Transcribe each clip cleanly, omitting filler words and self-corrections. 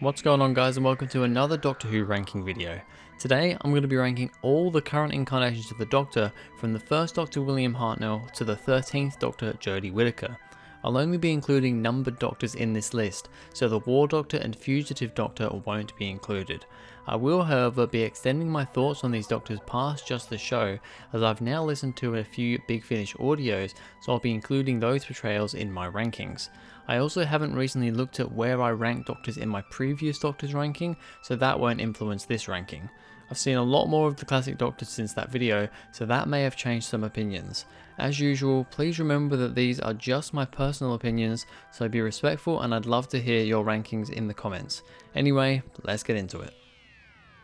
What's going on, guys, and welcome to another Doctor Who ranking video. Today I'm going to be ranking all the current incarnations of the Doctor from the 1st Doctor William Hartnell to the 13th Doctor Jody Whittaker. I'll only be including numbered Doctors in this list, so the War Doctor and Fugitive Doctor won't be included. I will, however, be extending my thoughts on these Doctors past just the show, as I've now listened to a few Big Finish audios, so I'll be including those portrayals in my rankings. I also haven't recently looked at where I ranked Doctors in my previous Doctors ranking, so that won't influence this ranking. I've seen a lot more of the classic Doctors since that video, so that may have changed some opinions. As usual, please remember that these are just my personal opinions, so be respectful and I'd love to hear your rankings in the comments. Anyway, let's get into it.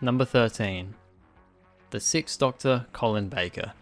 Number 13. The 6th Doctor, Colin Baker.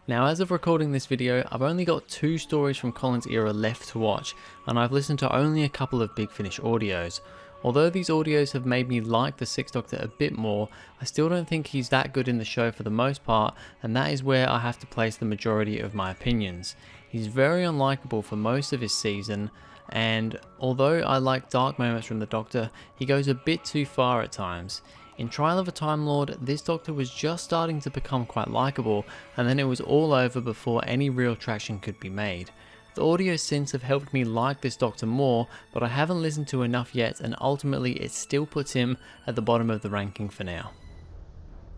Now, as of recording this video, I've only got 2 stories from Colin's era left to watch, and I've listened to only a couple of Big Finish audios. Although these audios have made me like the 6th Doctor a bit more, I still don't think he's that good in the show for the most part, and that is where I have to place the majority of my opinions. He's very unlikable for most of his season, and although I like dark moments from the Doctor, he goes a bit too far at times. In Trial of a Time Lord, this Doctor was just starting to become quite likeable, and then it was all over before any real traction could be made. The audio since have helped me like this Doctor more, but I haven't listened to enough yet, and ultimately it still puts him at the bottom of the ranking for now.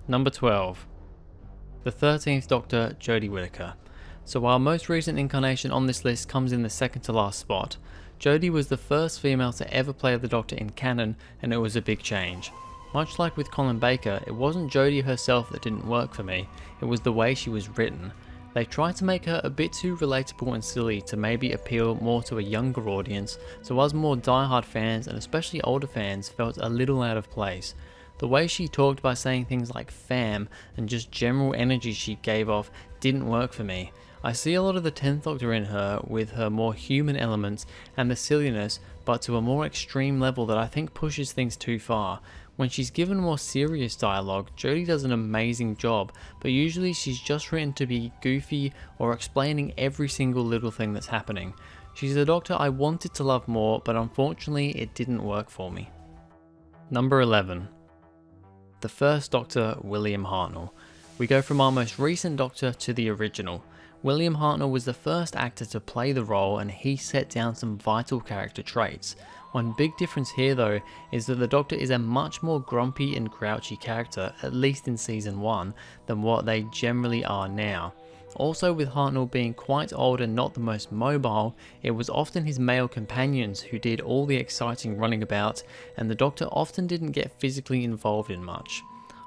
Number 12. The 13th Doctor, Jody Whitaker. So our most recent incarnation on this list comes in the second to last spot. Jodie was the first female to ever play the Doctor in canon, and it was a big change. Much like with Colin Baker, it wasn't Jodie herself that didn't work for me, it was the way she was written. They tried to make her a bit too relatable and silly to maybe appeal more to a younger audience, so us more diehard fans and especially older fans felt a little out of place. The way she talked by saying things like fam and just general energy she gave off didn't work for me. I see a lot of the 10th Doctor in her with her more human elements and the silliness, but to a more extreme level that I think pushes things too far. When she's given more serious dialogue, Jodie does an amazing job, but usually she's just written to be goofy or explaining every single little thing that's happening. She's a Doctor I wanted to love more, but unfortunately it didn't work for me. Number 11. The 1st Doctor, William Hartnell. We go from our most recent Doctor to the original. William Hartnell was the first actor to play the role, and he set down some vital character traits. One big difference here though is that the Doctor is a much more grumpy and grouchy character, at least in season 1, than what they generally are now. Also, with Hartnell being quite old and not the most mobile, it was often his male companions who did all the exciting running about, and the Doctor often didn't get physically involved in much.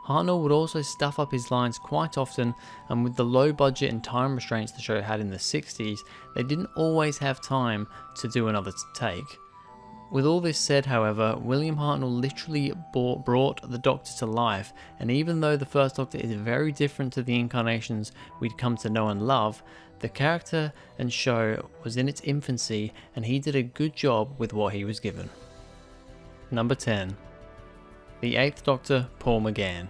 Hartnell would also stuff up his lines quite often, and with the low budget and time restraints the show had in the 60s, they didn't always have time to do another take. With all this said, however, William Hartnell literally brought the Doctor to life, and even though the 1st Doctor is very different to the incarnations we'd come to know and love, the character and show was in its infancy, and he did a good job with what he was given. Number 10. The 8th Doctor, Paul McGann.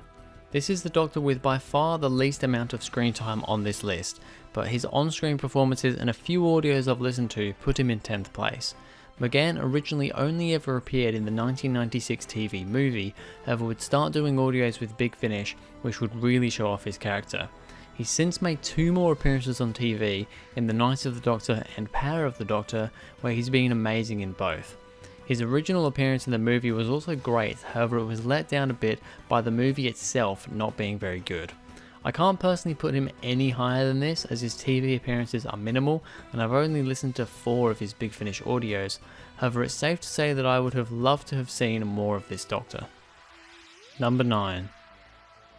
This is the Doctor with by far the least amount of screen time on this list, but his on-screen performances and a few audios I've listened to put him in 10th place. McGann originally only ever appeared in the 1996 TV movie, however would start doing audios with Big Finish, which would really show off his character. He's since made 2 more appearances on TV, in The Night of the Doctor and Power of the Doctor, where he's been amazing in both. His original appearance in the movie was also great, however it was let down a bit by the movie itself not being very good. I can't personally put him any higher than this, as his TV appearances are minimal and I've only listened to 4 of his Big Finish audios, however it's safe to say that I would have loved to have seen more of this Doctor. Number 9.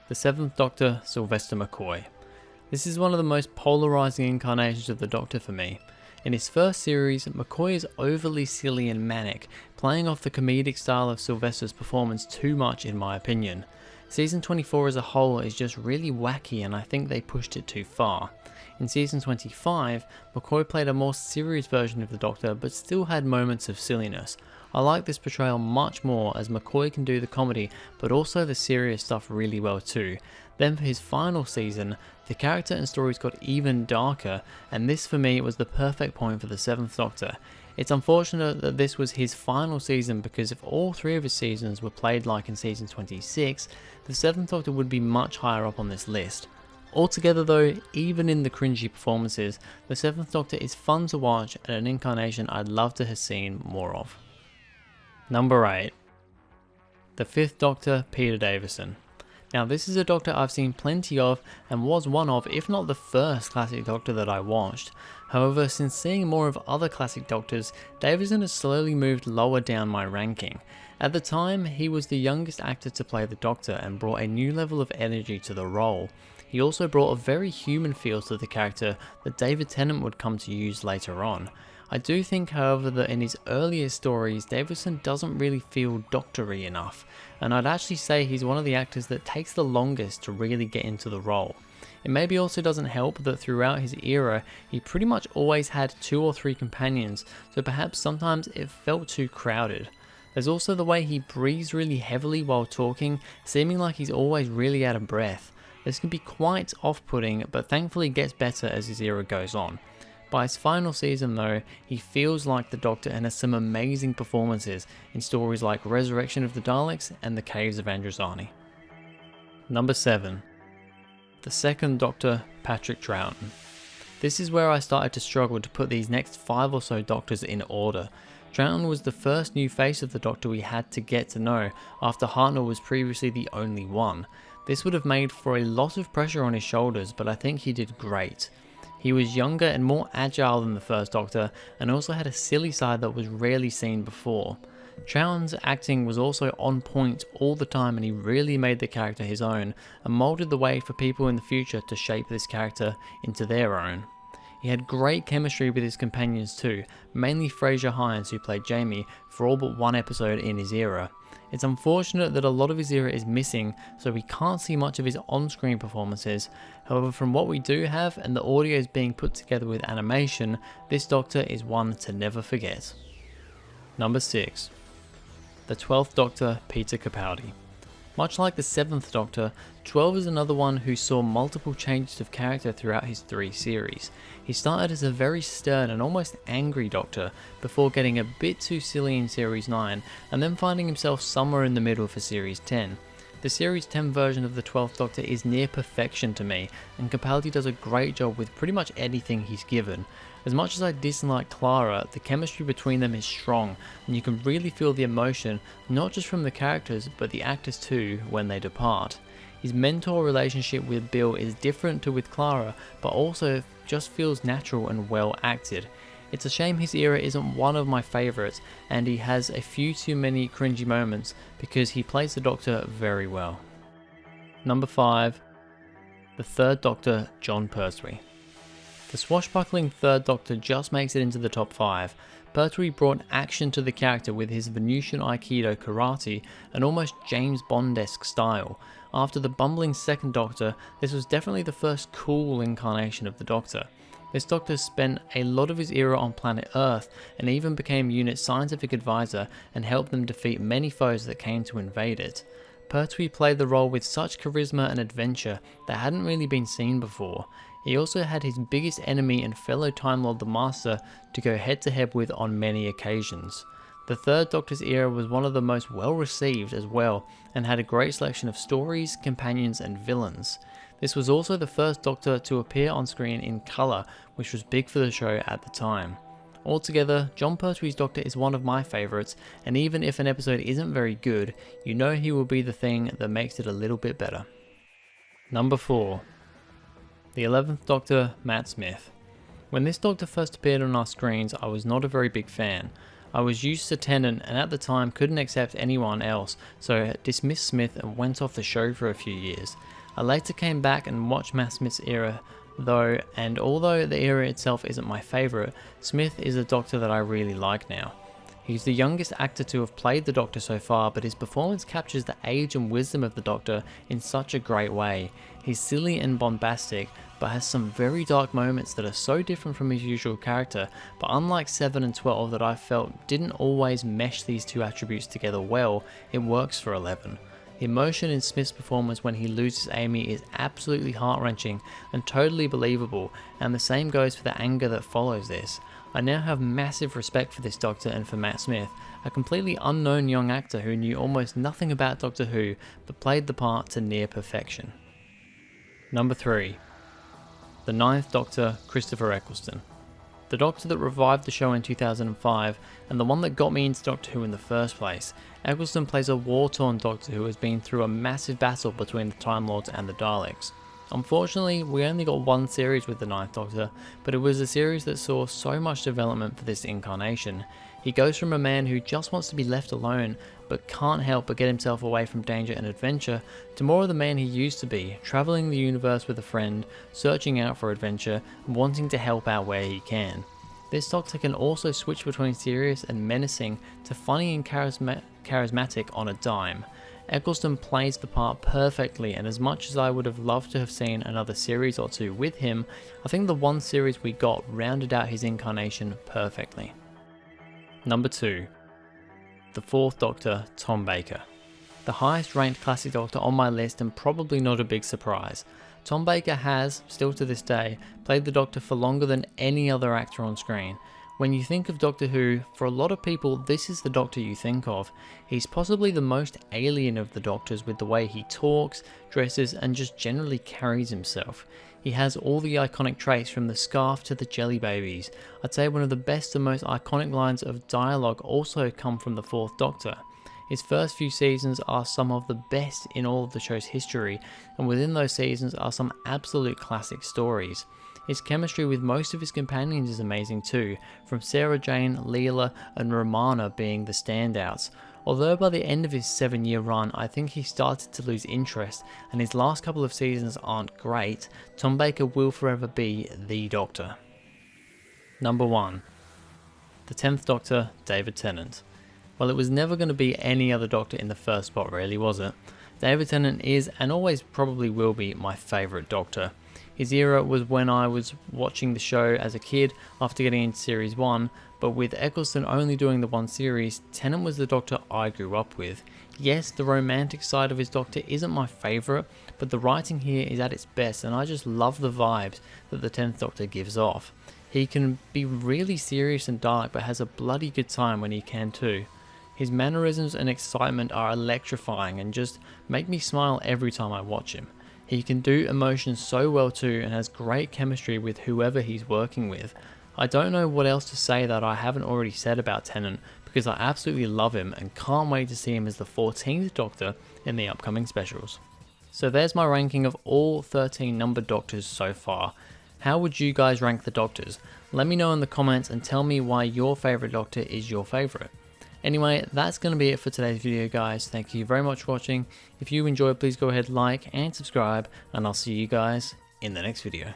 The 7th Doctor, Sylvester McCoy. This is one of the most polarising incarnations of the Doctor for me. In his first series, McCoy is overly silly and manic, playing off the comedic style of Sylvester's performance too much in my opinion. Season 24 as a whole is just really wacky, and I think they pushed it too far. In season 25, McCoy played a more serious version of the Doctor but still had moments of silliness. I like this portrayal much more, as McCoy can do the comedy but also the serious stuff really well too. Then for his final season, the character and stories got even darker, and this for me was the perfect point for the 7th Doctor. It's unfortunate that this was his final season, because if all 3 of his seasons were played like in season 26, the 7th Doctor would be much higher up on this list. Altogether though, even in the cringy performances, the 7th Doctor is fun to watch and an incarnation I'd love to have seen more of. Number 8. The 5th Doctor, Peter Davison. Now this is a Doctor I've seen plenty of and was one of, if not the first classic Doctor that I watched. However, since seeing more of other classic Doctors, Davison has slowly moved lower down my ranking. At the time, he was the youngest actor to play the Doctor and brought a new level of energy to the role. He also brought a very human feel to the character that David Tennant would come to use later on. I do think, however, that in his earlier stories, Davison doesn't really feel doctor-y enough, and I'd actually say he's one of the actors that takes the longest to really get into the role. It maybe also doesn't help that throughout his era, he pretty much always had 2 or 3 companions, so perhaps sometimes it felt too crowded. There's also the way he breathes really heavily while talking, seeming like he's always really out of breath. This can be quite off-putting, but thankfully gets better as his era goes on. By his final season though, he feels like the Doctor and has some amazing performances in stories like Resurrection of the Daleks and The Caves of Androzani. Number 7. The 2nd Doctor, Patrick Troughton. This is where I started to struggle to put these next 5 or so Doctors in order. Troughton was the first new face of the Doctor we had to get to know, after Hartnell was previously the only one. This would have made for a lot of pressure on his shoulders, but I think he did great. He was younger and more agile than the first Doctor, and also had a silly side that was rarely seen before. Troughton's acting was also on point all the time, and he really made the character his own, and moulded the way for people in the future to shape this character into their own. He had great chemistry with his companions too, mainly Fraser Hines, who played Jamie, for all but one episode in his era. It's unfortunate that a lot of his era is missing, so we can't see much of his on-screen performances. However, from what we do have and the audio is being put together with animation, this Doctor is one to never forget. Number 6. The 12th Doctor, Peter Capaldi. Much like the 7th Doctor, 12 is another one who saw multiple changes of character throughout his 3 series. He started as a very stern and almost angry Doctor, before getting a bit too silly in Series 9, and then finding himself somewhere in the middle for Series 10. The Series 10 version of the 12th Doctor is near perfection to me, and Capaldi does a great job with pretty much anything he's given. As much as I dislike Clara, the chemistry between them is strong, and you can really feel the emotion, not just from the characters, but the actors too, when they depart. His mentor relationship with Bill is different to with Clara, but also just feels natural and well acted. It's a shame his era isn't one of my favourites, and he has a few too many cringy moments, because he plays the Doctor very well. Number 5. The 3rd Doctor, John Pursley. The swashbuckling 3rd Doctor just makes it into the top 5. Pertwee brought action to the character with his Venusian Aikido karate and almost James Bond-esque style. After the bumbling 2nd Doctor, this was definitely the first cool incarnation of the Doctor. This Doctor spent a lot of his era on planet Earth and even became UNIT's scientific advisor and helped them defeat many foes that came to invade it. Pertwee played the role with such charisma and adventure that hadn't really been seen before. He also had his biggest enemy and fellow Time Lord the Master to go head to head with on many occasions. The 3rd Doctor's era was one of the most well received as well, and had a great selection of stories, companions and villains. This was also the first Doctor to appear on screen in colour, which was big for the show at the time. Altogether, John Pertwee's Doctor is one of my favourites, and even if an episode isn't very good, you know he will be the thing that makes it a little bit better. Number 4. The 11th Doctor, Matt Smith. When this Doctor first appeared on our screens, I was not a very big fan. I was used to Tennant and at the time couldn't accept anyone else, so dismissed Smith and went off the show for a few years. I later came back and watched Matt Smith's era though, and although the era itself isn't my favourite, Smith is a Doctor that I really like now. He's the youngest actor to have played the Doctor so far, but his performance captures the age and wisdom of the Doctor in such a great way. He's silly and bombastic, but has some very dark moments that are so different from his usual character, but unlike 7 and 12 that I felt didn't always mesh these two attributes together well, it works for 11. The emotion in Smith's performance when he loses Amy is absolutely heart-wrenching and totally believable, and the same goes for the anger that follows this. I now have massive respect for this Doctor and for Matt Smith, a completely unknown young actor who knew almost nothing about Doctor Who but played the part to near perfection. Number 3. The 9th Doctor, Christopher Eccleston. The Doctor that revived the show in 2005 and the one that got me into Doctor Who in the first place. Eccleston plays a war-torn Doctor who has been through a massive battle between the Time Lords and the Daleks. Unfortunately, we only got one series with the 9th Doctor, but it was a series that saw so much development for this incarnation. He goes from a man who just wants to be left alone, but can't help but get himself away from danger and adventure, to more of the man he used to be, travelling the universe with a friend, searching out for adventure, and wanting to help out where he can. This Doctor can also switch between serious and menacing to funny and charismatic on a dime. Eccleston plays the part perfectly, and as much as I would have loved to have seen another series or two with him, I think the one series we got rounded out his incarnation perfectly. Number 2. The 4th Doctor, Tom Baker. The highest ranked classic Doctor on my list, and probably not a big surprise. Tom Baker has, still to this day, played the Doctor for longer than any other actor on screen. When you think of Doctor Who, for a lot of people this is the Doctor you think of. He's possibly the most alien of the Doctors with the way he talks, dresses and just generally carries himself. He has all the iconic traits from the scarf to the jelly babies. I'd say one of the best and most iconic lines of dialogue also come from the 4th Doctor. His first few seasons are some of the best in all of the show's history, and within those seasons are some absolute classic stories. His chemistry with most of his companions is amazing too, from Sarah Jane, Leela and Romana being the standouts. Although by the end of his 7-year run I think he started to lose interest and his last couple of seasons aren't great, Tom Baker will forever be the Doctor. Number 1. The 10th Doctor, David Tennant. Well, it was never going to be any other Doctor in the first spot really, was it? David Tennant is, and always probably will be, my favourite Doctor. His era was when I was watching the show as a kid after getting into series 1, but with Eccleston only doing the one series, Tennant was the Doctor I grew up with. Yes, the romantic side of his Doctor isn't my favourite, but the writing here is at its best and I just love the vibes that the 10th Doctor gives off. He can be really serious and dark but has a bloody good time when he can too. His mannerisms and excitement are electrifying and just make me smile every time I watch him. He can do emotions so well too and has great chemistry with whoever he's working with. I don't know what else to say that I haven't already said about Tennant because I absolutely love him and can't wait to see him as the 14th Doctor in the upcoming specials. So there's my ranking of all 13 numbered Doctors so far. How would you guys rank the Doctors? Let me know in the comments and tell me why your favourite Doctor is your favourite. Anyway, that's going to be it for today's video guys. Thank you very much for watching. If you enjoyed, please go ahead, like and subscribe, and I'll see you guys in the next video.